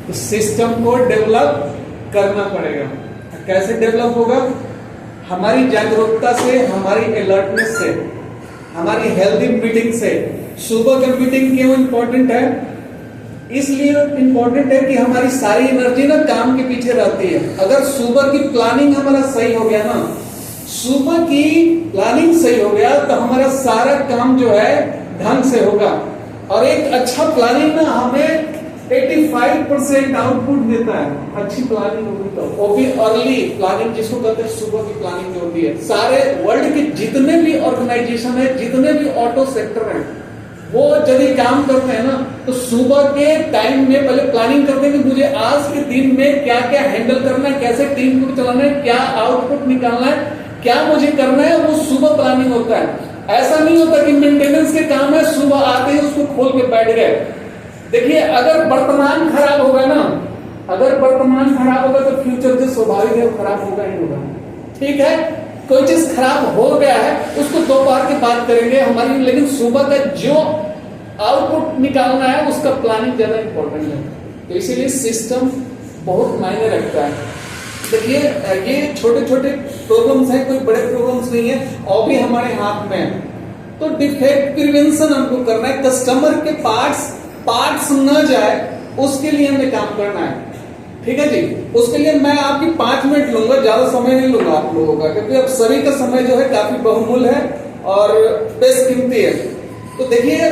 तो सिस्टम को डेवलप करना पड़ेगा। कैसे डेवलप होगा? हमारी जागरूकता से, हमारी अलर्टनेस से, हमारी हेल्दी मीटिंग से। सुबह का मीटिंग क्यों इंपॉर्टेंट है? इसलिए इंपॉर्टेंट है कि हमारी सारी एनर्जी ना काम के पीछे रहती है। अगर सुबह की प्लानिंग हमारा सही हो गया ना, सुबह की प्लानिंग सही हो गया तो हमारा सारा काम जो है ढंग से होगा। और एक अच्छा प्लानिंग ना हमें 85% आउटपुट देता है। अच्छी प्लानिंग होगी तो वो भी अर्ली प्लानिंग, जिसको कहते हैं सुबह की प्लानिंग जो होती है। सारे वर्ल्ड के जितने भी ऑर्गेनाइजेशन है, जितने भी ऑटो सेक्टर है, वो यदि काम करते हैं ना तो सुबह के टाइम में पहले प्लानिंग करते हैं कि मुझे आज के दिन में क्या क्या हैंडल करना है, कैसे टीम को चलाना है, क्या आउटपुट निकालना है, क्या मुझे करना है। वो सुबह प्लानिंग होता है। ऐसा नहीं होता कि मेंटेनेंस के काम है, सुबह आते ही उसको खोल के बैठ गए। देखिए, अगर वर्तमान खराब होगा ना, अगर वर्तमान खराब होगा तो फ्यूचर जो स्वाभाविक है वो खराब होगा ही होगा। ठीक है, कोई चीज खराब हो गया है उसको दोपहर की बात करेंगे हमारी, लेकिन सुबह का जो आउटपुट निकालना है उसका प्लानिंग ज्यादा इंपॉर्टेंट है। तो इसीलिए सिस्टम बहुत मायने रखता है। देखिए, ये छोटे छोटे प्रॉब्लम्स हैं, कोई बड़े प्रॉब्लम्स नहीं है, और भी हमारे हाथ में है। तो डिफेक्ट प्रिवेंशन हमको करना है। कस्टमर के पार्ट्स न जाए उसके लिए हमें काम करना है। ठीक है जी, उसके लिए मैं आपकी 5 मिनट लूंगा, ज्यादा समय नहीं लूंगा आप लोगों का, क्योंकि अब सभी का समय जो है काफी बहुमूल्य है और बेशकीमती है। तो देखिए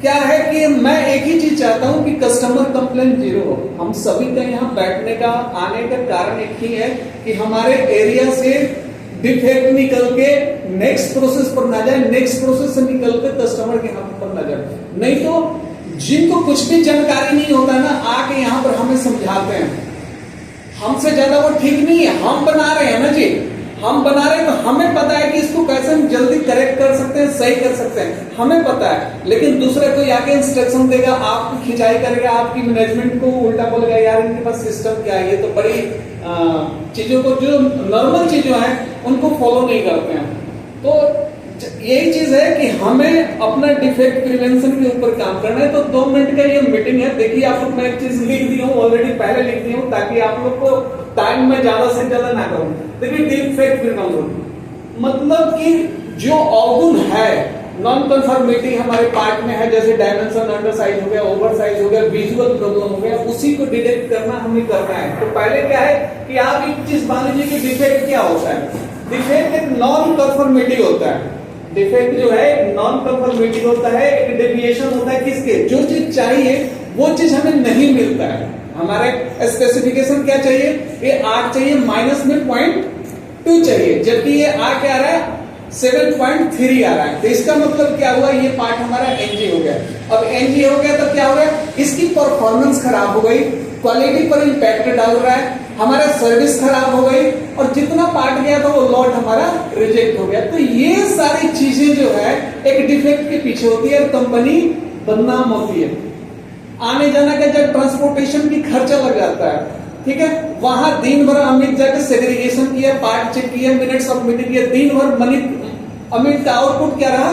क्या है कि मैं एक ही चीज चाहता हूं कि कस्टमर कंप्लेंट जीरो हो। हम सभी का यहाँ बैठने का, आने का कारण एक ही है कि हमारे एरिया से डिफेक्ट निकल के नेक्स्ट प्रोसेस पर ना जाए, नेक्स्ट प्रोसेस से निकल के कस्टमर के हाथ पर ना जाए। नहीं तो जिनको कुछ भी जानकारी नहीं होता ना, आके यहाँ पर हमें समझाते हैं। हमसे ज्यादा वो ठीक नहीं है, हम बना रहे हैं ना जी, हम बना रहे हैं तो हमें पता है कि इसको कैसे हम जल्दी करेक्ट कर सकते हैं, सही कर सकते हैं, हमें पता है। लेकिन दूसरे कोई आके इंस्ट्रक्शन देगा, आपकी खिंचाई करेगा, आपकी मैनेजमेंट को उल्टा बोलेगा, यार इनके पास सिस्टम क्या है, ये तो बड़ी चीजों को, जो नॉर्मल चीजें हैं उनको फॉलो नहीं करते हैं। तो यही चीज है कि हमें अपना डिफेक्ट प्रिवेंशन के ऊपर काम करना है। तो 2 मिनट का ये मीटिंग है। देखिए, आप लोग मैं एक चीज लिख दी हूँ, ऑलरेडी पहले लिख दी हूँ, ताकि आप लोग को टाइम में ज्यादा से ज्यादा ना करूं। देखिए, डिफेक्ट प्रिवेंशन मतलब कि जो अवगुण है, नॉन कंफर्मिटी हमारे पार्ट में है, जैसे डायमेंशन अंडर साइज हो गया, ओवर साइज हो गया, विजुअल प्रॉब्लम हो गया, उसी को डिटेक्ट करना हमें करना है। तो पहले क्या है कि आप एक चीज मान लीजिए कि डिफेक्ट क्या होता है। डिफेक्ट एक नॉन कंफर्मिटी होता है। डिफेक्ट जो है नॉन कंफर्मिटी होता है, एक डेविएशन होता है किसके, जो चीज चाहिए वो चीज हमें नहीं मिलता है। हमारे स्पेसिफिकेशन क्या चाहिए, ये 8 चाहिए, माइनस में 0.2 चाहिए, जबकि ये आ क्या आ रहा है 7.3 आ रहा है। तो इसका मतलब क्या हुआ, ये पार्ट हमारा एनजी हो गया। अब एनजी हो गया तो क्या हो गया, इसकी परफॉर्मेंस खराब हो गई, क्वालिटी पर इंपैक्ट डाल रहा है, हमारा सर्विस खराब हो गई, और जितना पार्ट गया था वो लॉट हमारा रिजेक्ट हो गया। तो ये सारी चीजें जो है एक डिफेक्ट के पीछे होती है और कंपनी बदनाम होती है। आने जाने का जब ट्रांसपोर्टेशन की खर्चा लग जाता है, ठीक है, वहां दिन भर अमित जाकर सेग्रीगेशन किया, पार्ट चेक किया, मिनट्स ऑफ मीटिंग किया, दिन भर अमित का आउटपुट क्या रहा,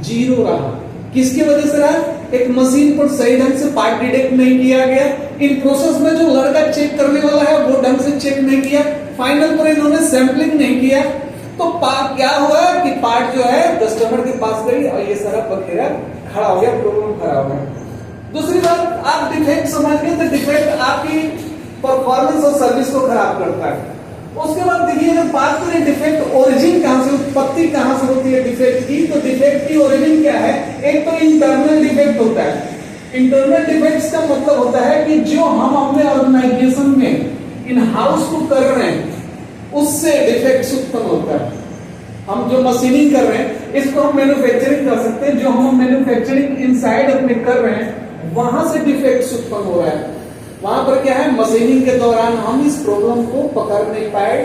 जीरो रहा। किसकी वजह से रहा, एक मशीन पर सही ढंग से पार्ट डिटेक्ट नहीं किया गया। इन प्रोसेस में जो लड़का चेक करने वाला है वो ढंग से चेक नहीं किया, फाइनल पर इन्होंने सैंपलिंग नहीं किया। तो क्या हुआ कि पार्ट जो है कस्टमर के पास गई और ये सारा बखेरा खड़ा हो गया, प्रॉब्लम खड़ा हो गया। दूसरी बात, आप डिफेक्ट समझ गए तो डिफेक्ट आपकी परफॉर्मेंस और सर्विस को खराब करता है। उसके बाद देखिए, जब बात करें डिफेक्ट ओरिजिन कहां से, उत्पत्ति कहां से होती है डिफेक्ट की, तो डिफेक्ट की ओरिजिन क्या है, एक तो इंटरनल डिफेक्ट होता है। इंटरनल डिफेक्ट्स का मतलब होता है कि जो हम अपने ऑर्गेनाइजेशन में इन हाउस को कर रहे हैं उससे डिफेक्ट उत्पन्न होता है। हम जो मशीनिंग कर रहे हैं इसको हम मैन्युफैक्चरिंग कर सकते हैं, जो हम मैन्युफैक्चरिंग इनसाइड अपने कर रहे हैं वहां से डिफेक्ट उत्पन्न हो रहा है। वहां पर क्या है, मशीनिंग के दौरान हम इस प्रॉब्लम को पकड़ नहीं पाए,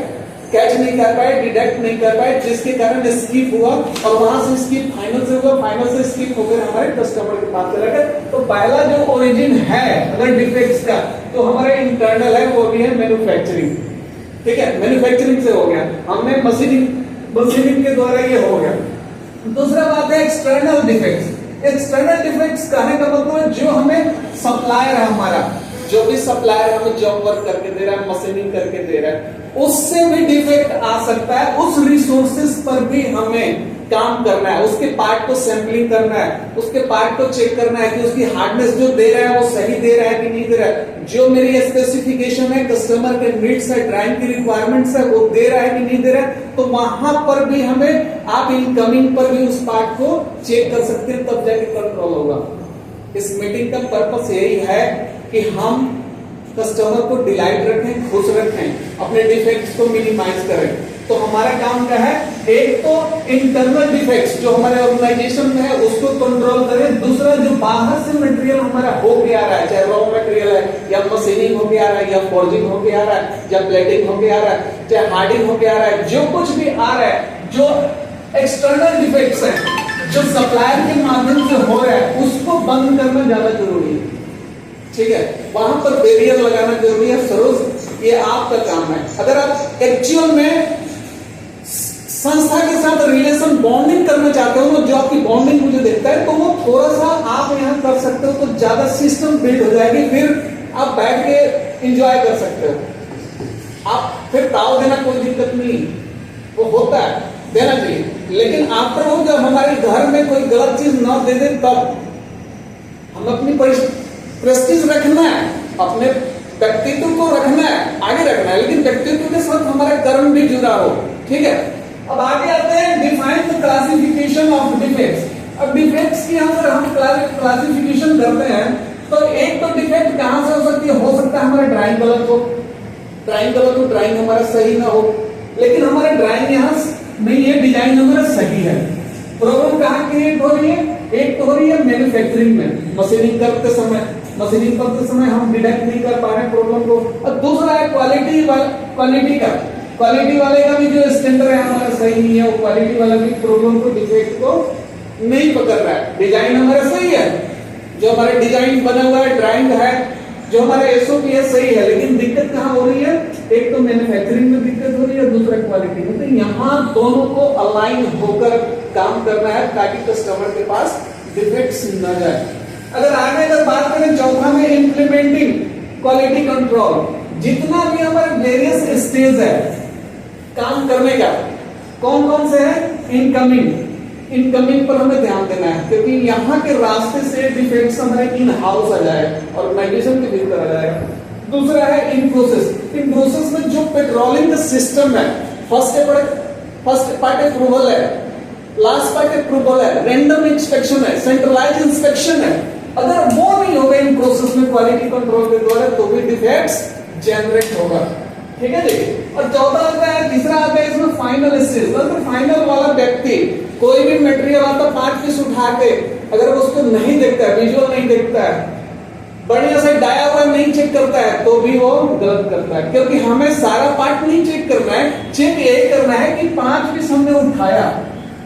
कैच नहीं कर पाए, डिटेक्ट नहीं कर पाए, जिसके कारण स्किप हुआ और वहां से स्किप फाइनल से हुआ, फाइनल से स्किप होकर हमारे कस्टमर के पास चला गया। तो पहला जो ओरिजिन है अगर डिफेक्ट्स का, तो हमारा इंटरनल है, वो भी है मैन्युफैक्चरिंग। ठीक है, मैन्युफैक्चरिंग से हो गया, हमने मशीनिंग के द्वारा ये हो गया। दूसरा बात है एक्सटर्नल डिफेक्ट्स। एक्सटर्नल डिफेक्ट्स कहने का मतलब है जो हमें सप्लायर है हमारा, जो भी सप्लायर हमें जॉब वर्क करके दे रहा है, मशीनिंग करके दे रहा है, उससे भी डिफेक्ट आ सकता है। उस रिसोर्सेस पर भी हमें काम करना है, उसके पार्ट को सैंपलिंग करना है, उसके पार्ट को चेक करना है कि उसकी हार्डनेस जो दे रहा है वो सही दे रहा है कि नहीं दे रहा है, जो मेरी स्पेसिफिकेशन है, कस्टमर के नीड्स है, ड्राइंग की रिक्वायरमेंट्स है, वो दे रहा है कि नहीं दे रहा है। तो वहां पर भी हमें आप इनकमिंग पर भी उस पार्ट को चेक कर सकते हैं, तब जाके कंट्रोल होगा। इस मीटिंग का पर्पस यही है कि हम कस्टमर को डिलाइट रखें, खुश रखें, अपने डिफेक्ट्स को मिनिमाइज करें। तो हमारा काम क्या है, एक तो इंटरनल डिफेक्ट्स जो हमारे ऑर्गेनाइजेशन में है उसको कंट्रोल करें, दूसरा जो बाहर से मटेरियल हमारा हो के आ रहा है, चाहे रॉ मटेरियल है या मशीनिंग हो के आ रहा है या फॉर्जिंग हो के आ रहा है या प्लेटिंग हो के आ रहा है, चाहे हार्डिंग हो के आ रहा है, जो कुछ भी आ रहा है, जो एक्सटर्नल डिफेक्ट्स हैं जो सप्लायर के माध्यम से हो रहा है, उसको बंद करना ज्यादा जरूरी है। ठीक है, वहां पर बैरियर लगाना जरूरी है। सरोज, ये आपका काम है। अगर आप एक्चुअल में संस्था के साथ रिलेशन बॉन्डिंग करना चाहते हो, जो आपकी बॉन्डिंग मुझे देखता है, तो वो थोड़ा सा आप यहाँ कर सकते हो, तो ज्यादा सिस्टम बिल्ड हो जाएगी, फिर आप बैठ के एंजॉय कर सकते हो। आप फिर ताव देना कोई दिक्कत नहीं, वो होता है, देना चाहिए, लेकिन आफ्टर वो जब हमारे घर में कोई गलत चीज ना दे दे, तब हम अपनी प्रेस्टीज रखना है, अपने व्यक्तित्व को रखना है, आगे रखना है, लेकिन व्यक्तित्व के साथ हमारा कर्म भी जुड़ा हो। ठीक है, अब आगे आते हैं define the classification of defects. अब डिफेक्ट्स की अगर हम क्लासिफिकेशन करते हैं, तो एक तो डिफेक्ट कहां से हो सकती है, हो सकता है हमारा ड्राइंग गलत हो, ड्राइंग गलत हो, ड्राइंग हमारा सही ना हो, लेकिन हमारा ड्राइंग यहाँ नहीं है, डिजाइन हमारा सही है। प्रॉब्लम कहाँ क्रिएट हो रही है, एक तो हो रही है मैन्युफैक्चरिंग में, मशीनिंग करते समय हम डिटेक्ट नहीं कर पा रहे प्रॉब्लम को, और दूसरा है क्वालिटी का, क्वालिटी वाले का भी जो स्टैंडर्ड है हमारा सही नहीं है, वो क्वालिटी वाला भी प्रॉब्लम को, डिफेक्ट को नहीं पकड़ रहा है। डिजाइन हमारा सही है, जो हमारा डिजाइन बना हुआ है, ड्राइंग है, जो हमारा एसओपी है सही है, लेकिन दिक्कत कहाँ हो रही है, एक तो मैन्युफैक्चरिंग में दिक्कत हो रही है, दूसरा क्वालिटी में। तो यहाँ दोनों को अलाइन होकर काम करना है ताकि कस्टमर के पास डिफेक्ट्स न जाए। अगर आगे अगर बात करें चौथा में इंप्लीमेंटिंग क्वालिटी कंट्रोल, जितना भी हमारे वेरियस स्टेज है काम करने का, कौन कौन से है, इनकमिंग पर हमें ध्यान देना है, क्योंकि यहाँ के रास्ते से डिफेक्ट्स हमारे इन हाउस आ जाए, ऑर्गेनाइजेशन के भीतर आ जाएगा। दूसरा है इन प्रोसेस में जो पेट्रोलिंग का सिस्टम है, फर्स्ट पार्ट अप्रूवल है, लास्ट पार्ट अप्रूवल है, रैंडम इंस्पेक्शन है, सेंट्रलाइज इंस्पेक्शन है। अगर वो नहीं होगा इन प्रोसेस में क्वालिटी कंट्रोल के द्वारा, तो भी डिफेक्ट्स जनरेट होगा। ठीक है जी। और चौथा आता है, तीसरा आता है इसमें फाइनल स्टेज। मतलब फाइनल वाला व्यक्ति कोई भी मटेरियल आता, 5 पीस उठा के अगर वो उसको नहीं देखता है, विजुअल नहीं देखता है, बढ़िया से डाया हुआ नहीं चेक करता है, तो भी वो गलत करता है। क्योंकि हमें सारा पार्ट नहीं चेक करना है, चेक यही करना है कि 5 पीस हमने उठाया,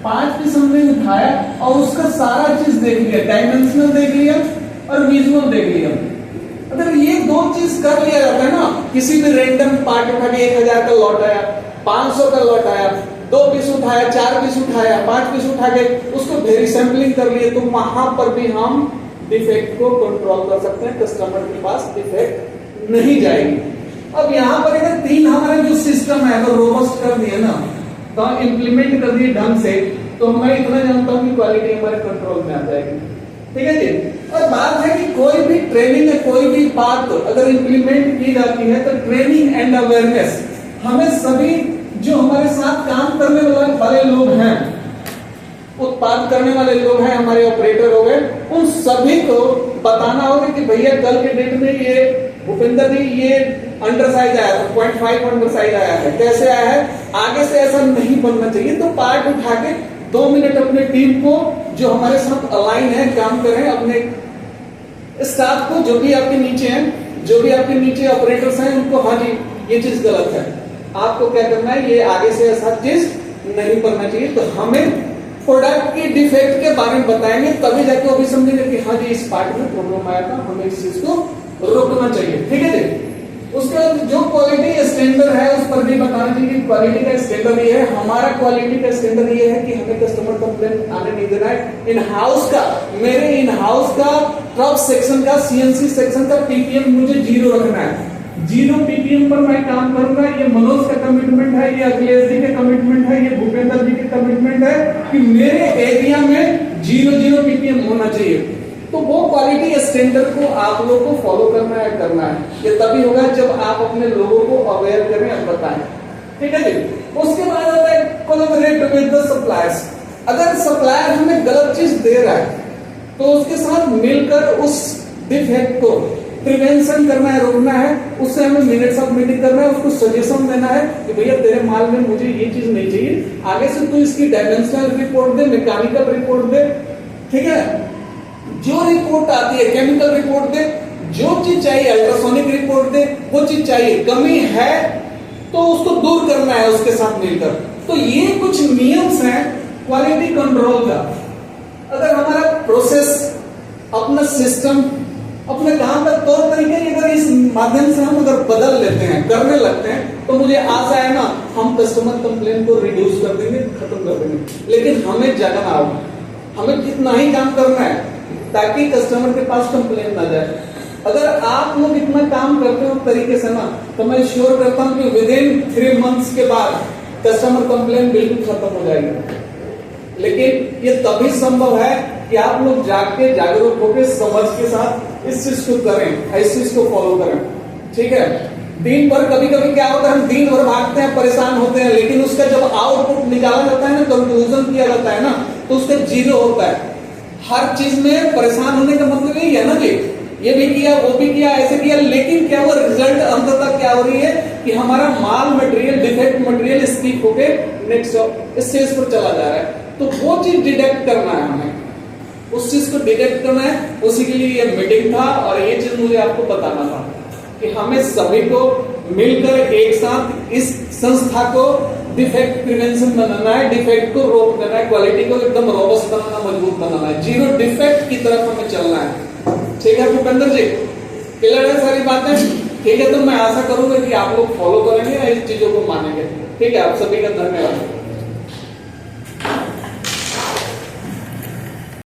5 पीस हमने उठाया और उसका सारा चीज देख लिया, डायमेंशनल देख लिया और विजुअल देख लिया। अगर ये दो चीज कर लिया जाता है ना, किसी भी रैंडम पार्ट उठा के 1000 का लॉट आया, 500 का लॉट आया, 2 पीस उठाया, 4 पीस उठाया, 5 पीस उठा के उसको वेरी सैंपलिंग कर लिए, तो वहां पर भी हम डिफेक्ट को कंट्रोल कर सकते हैं, कस्टमर के पास डिफेक्ट नहीं जाएगी। अब यहाँ पर अगर 3 हमारे जो सिस्टम है अगर रोबस्ट कर दिए ना, तो इम्प्लीमेंट कर दिए ढंग से, तो मैं इतना जानता हूँ कि क्वालिटी हमारे कंट्रोल में आ जाएगी। ठीक है जी। और बात है कि कोई भी ट्रेनिंग है, कोई भी बात अगर इम्प्लीमेंट की जाती है, तो ट्रेनिंग एंड अवेयरनेस हमें सभी जो हमारे साथ काम करने वाले लोग हैं, उत्पाद करने वाले लोग हैं, हमारे ऑपरेटर हो गए, उन सभी को बताना होगा कि भैया कल के डेट में ये भूपेंद्र जी ये अंडर साइज आया था, 0.5 अंडर साइज आया है, कैसे आया है, आगे से ऐसा नहीं बनना चाहिए। तो पार्ट उठा के 2 मिनट अपने टीम को जो हमारे साथ अलाइन है काम करें, अपने स्टाफ को जो भी आपके नीचे हैं, जो भी आपके नीचे ऑपरेटर्स हैं, उनको हाँ जी ये चीज गलत है, आपको क्या करना है, ये आगे से ऐसा चीज नहीं करना चाहिए। तो हमें प्रोडक्ट की डिफेक्ट के बारे में बताएंगे, तभी जाके वो भी समझेंगे कि हाँ जी इस पार्ट में प्रॉब्लम आया था, हमें इस चीज को रोकना चाहिए। ठीक है जी। उसके बाद जो क्वालिटी स्टैंडर्ड है उस पर भी बताना चाहिए। क्वालिटी का स्टैंडर्ड ये है, हमारा क्वालिटी का स्टैंडर्ड ये है कि हमें कस्टमर कंप्लेंट आने नहीं देना है। इन हाउस का मेरे इन हाउस का ट्रक सेक्शन का सीएनसी सेक्शन का पीपीएम मुझे 0 रखना है। 0 पीपीएम पर मैं काम करूंगा। ये मनोज का कमिटमेंट है, ये अखिलेश जी के कमिटमेंट है, ये भूपेंद्र जी के कमिटमेंट है कि मेरे एरिया में 0 पीपीएम होना चाहिए। तो वो क्वालिटी स्टैंडर्ड को आप लोगों को फॉलो करना है। ये तभी होगा जब आप अपने लोगों को अवेयर करें और बताएं। ठीक है जी। उसके बाद आता है कोलैबोरेट विद द सप्लायर्स। अगर सप्लायर हमें गलत चीज दे रहा है तो उसके साथ मिलकर उस डिफेक्ट को प्रिवेंशन करना है, रोकना है। उससे हमें मिनट्स ऑफ मीटिंग करना है, उसको सजेशन देना है कि भैया तेरे माल में मुझे ये चीज नहीं चाहिए, आगे से तू इसकी डायमेंशनल रिपोर्ट दे, मैकेनिकल रिपोर्ट दे। ठीक है, जो रिपोर्ट आती है केमिकल रिपोर्ट दे, जो चीज चाहिए अल्ट्रासोनिक रिपोर्ट दे, वो चीज चाहिए। कमी है तो उसको दूर करना है उसके साथ मिलकर। तो ये कुछ नियम्स हैं क्वालिटी कंट्रोल का। अगर हमारा प्रोसेस, अपना सिस्टम, अपने काम का तौर तरीके अगर इस माध्यम से हम अगर बदल लेते हैं, करने लगते हैं, तो मुझे आशा है ना हम कस्टमर कंप्लेन को रिड्यूस कर देंगे, खत्म कर देंगे। लेकिन हमें जगना होगा, हमें कितना ही काम करना है ताकि कस्टमर के पास कंप्लेन ना जाए। अगर आप लोग इतना काम करते हो तरीके से ना, तो मैं श्योर करता हूं कि विद इन 3 मंथ्स के बाद कस्टमर कंप्लेन बिल्कुल खत्म हो जाएगी। लेकिन ये तभी संभव है कि आप लोग जाके जागरूक होकर समझ के साथ इस चीज को करें, इस चीज को फॉलो करें। ठीक है, दिन भर कभी कभी क्या होता है, हम दिन भर भागते हैं, परेशान होते हैं, लेकिन उसका जब आउटपुट निकाला जाता है ना, कंक्लूजन किया जाता है ना, तो उसका 0 होता है। हर चीज में परेशान होने का मतलब यही है ना जी, ये भी किया, वो भी किया, ऐसे किया, लेकिन क्या वो रिजल्ट अंततः क्या हो रही है कि हमारा माल मटेरियल, डिफेक्ट मटेरियल स्किप होके नेक्स्ट स्टेज पर चला जा रहा है। तो वो चीज डिटेक्ट करना है हमें, उस चीज को डिटेक्ट करना है। उसी के लिए ये मीटिंग था और ये चीज मुझे आपको बताना था कि हमें सभी को मिलकर एक साथ इस संस्था को डिफेक्ट प्रिवेंशन बनाना है, डिफेक्ट को रोक देना है, क्वालिटी को एकदम रोबस्ट बनाना, मजबूत बनाना है, 0 डिफेक्ट की तरफ हमें चलना है। ठीक है भूपेंद्र जी, क्लियर है सारी बातें? ठीक है, तो मैं आशा करूंगा कि आप लोग फॉलो करेंगे, इस चीजों को मानेंगे। ठीक है, आप सभी का धन्यवाद।